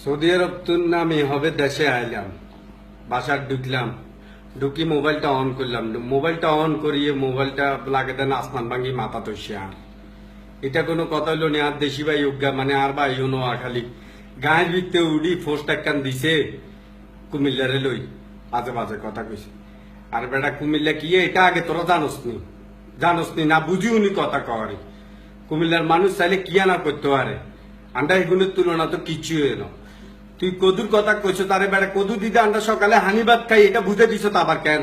Saudi আরব আমি হবে দেশে আইলাম, বাসার ঢুকলাম, ঢুকি মোবাইলটা অন করলাম, মোবাইলটা অন করিয়ে মোবাইলটা লাগে দেন আসমান ভাঙ্গি মাথা তসিয়া। এটা কোনো কথা হইলো নি। আর দেশি ভাই উজ্ঞা মানে আর ভাই হনো খালি গায়ের ভিত্তে উড়ি ফোর্সটা একখান দিছে কুমিল্লারে লই বাজে বাজে কথা কইছে। আর বেটা কুমিল্লা কি এটা আগে তোরা জানোস নি না বুঝিও নি কথা কওয়ারি। কুমিল্লার মানুষ চাইলে কি না করতে পারে, আন্ডা এগুলোর তুলনা তো কিছু এলো। তুই কদুর কথা কইছো তারে বেড়া কদু দিতে আন্ডা সকালে হানিবাদ খাই এটা বুঝে দিছ তো আবার কেন?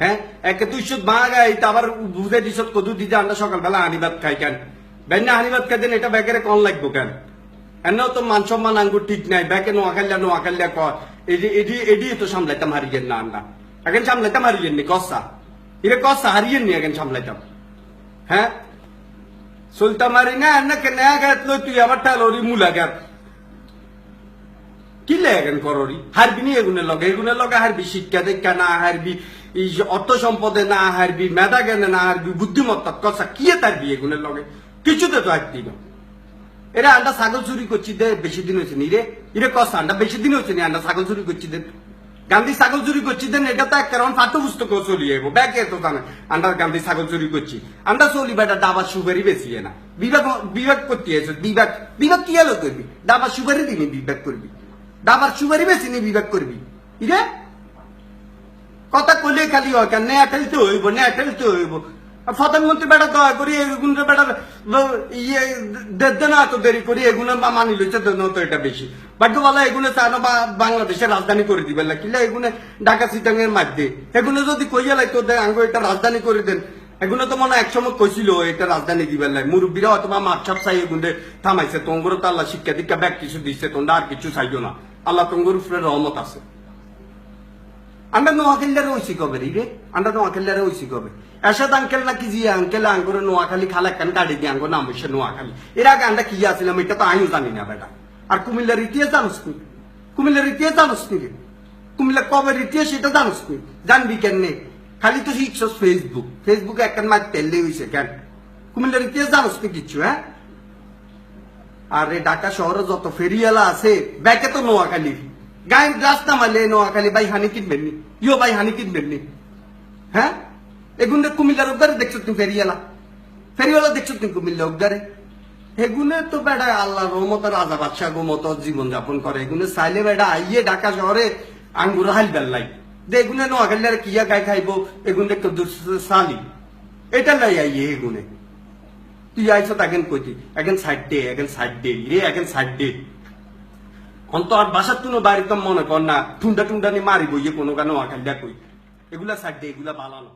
হ্যাঁ একে তুই শুধু মা গাই আবার বুঝে দিছ কদু দিতে আন্ডা সকালবেলা হানিবাদ খাই কেন? বেন্না হানিবাদ খাই দেন এটা ব্যাগের কন লাগবো কেন? এনেও তো মান সম্মান আঙ্গুর ঠিক নাই, ব্যাকে নোয়াখাল্লা ক এডি তো সামলাইতাম হারিয়েন না আন্ডা এখন সামলাইতাম হারিয়েন নি কসা এটা কসা হারিয়েন নি এখন সামলাইতাম। হ্যাঁ সুলতা মারি না এনে কে নয়া গাত লই তুই আবার ঠালোরি মুলা গাত কি লেগেন কররি হারবি নি এগুনের লগে হারবি শিক্ষা দীক্ষা না হারবি অর্থ সম্পদে না হারবি মেধা জ্ঞানে না হারবি বুদ্ধিমত্তা কসা কি তারবি এগুনের লগে কিছুতে তো হারতি না। এরা আন্ডা ছাগল চুরি করছি দে বেশি দিন হয়েছে নি রে ইরে কসা আন্ডা বেশি দিন হয়েছে নি আন্ডা ছাগল চুরি করছি দেন গান্ধী ছাগল চুরি করছি দেন এটা তো এক কারণ পাঠ্যপুস্তক চলি যাবো ব্যাগে তো জানে আন্ডা গান্ধী ছাগল চুরি করছি আন্ডা চলি বেটা ডাবা সুপারি বেশি না বিবেক করতে আছে বিবেক কি এলো করবি ডাবা সুপারি দিবি বিবেক করবি ডাবার সুপারি বেশি নি বিবেক করবি ইরে কথা কইলে খালি হয় কেন নেয়া ঠেলতে হইব প্রধানমন্ত্রী বেটা দয়া করি এগুলো বেটা ইয়ে দেন না এত দেরি করি এগুলো মানি লইছে তো এটা বেশি বাকি বলা এগুলো চানো বাংলাদেশের রাজধানী করে দিবেন না কিলা এগুলো ঢাকা চিটাং এর মাধ্যমে এগুলো যদি কইয়া লাগতো আঙ্গো এটা রাজধানী করে দেন এগুলো তো মনে একসময় কইছিল এটা রাজধানী দিবেন নাই মুরব্বীরা অথবা মাছাপ চাই এগুলো থামাইছে তোমগর তো আল্লাহ শিক্ষা দীক্ষা ব্যাগ কিছু দিচ্ছে তোমরা আর কিছু চাইছো না আল্লাহ তোমগর উপরে রহমত আছে। আমরা নোয়াখালীরা ওইসি কবে রে আমরা নোয়াখালীরা ওইসি কবে এরশাদ আঙ্কেল নাকি জি আঙ্কেল আঙ্গুর নোয়াখালী খালা কেন গাড়ি দিয়ে আঙ্গুর নাম হয়েছে নোয়াখালী এর আগে আমরা কি আসছিলাম এটা তো আমিও জানি না বেটা। আর কুমিল্লার ইতিহাস জানোস নি কুমিল্লা কবের ইতিহাস এটা জানোস নি জানবি কেন নে খালি তো শিখছস ফেসবুকে একখান মাছ তেললে হয়েছে কেন কুমিল্লার ইতিহাস জানোস নি কিচ্ছু। হ্যাঁ আর ঢাকা শহরে যত ফেরিওয়ালা আছে ব্যাকে তো নোয়াখালী গায়ে রাস্তা মারলে নোয়াখালী ভাই হানি কিনবেন নি ইও ভাই হানি কিনবেন নি। হ্যাঁ এগুলো কুমিল্লার উদ্ধারে দেখছো তুমি ফেরিওয়ালা দেখছো তুমি কুমিল্লা উদ্ধারে এগুলো তো বেটা আল্লাহ রহমত রাজা বাদশাহ মতো জীবন যাপন করে এগুলো চাইলে বেটা আইয়ে ঢাকা শহরে আঙ্গুর হাল বেল্লাই যে এগুলো নোয়াখালীর কিয়া গায়ে খাইবো এগুলো সালি এটা লাই আইয়ে এগুলো তুই আইস এখন কইতি এখন সাইড দে রে এখন সাইড দে অন্ত আর বাসার তুনো বাড়িতে মনে কর না টুন্ডা নি মারিব ইয়ে কোনো কেন নোয়াখালী কই এগুলা সাইড দে এগুলা বালানো।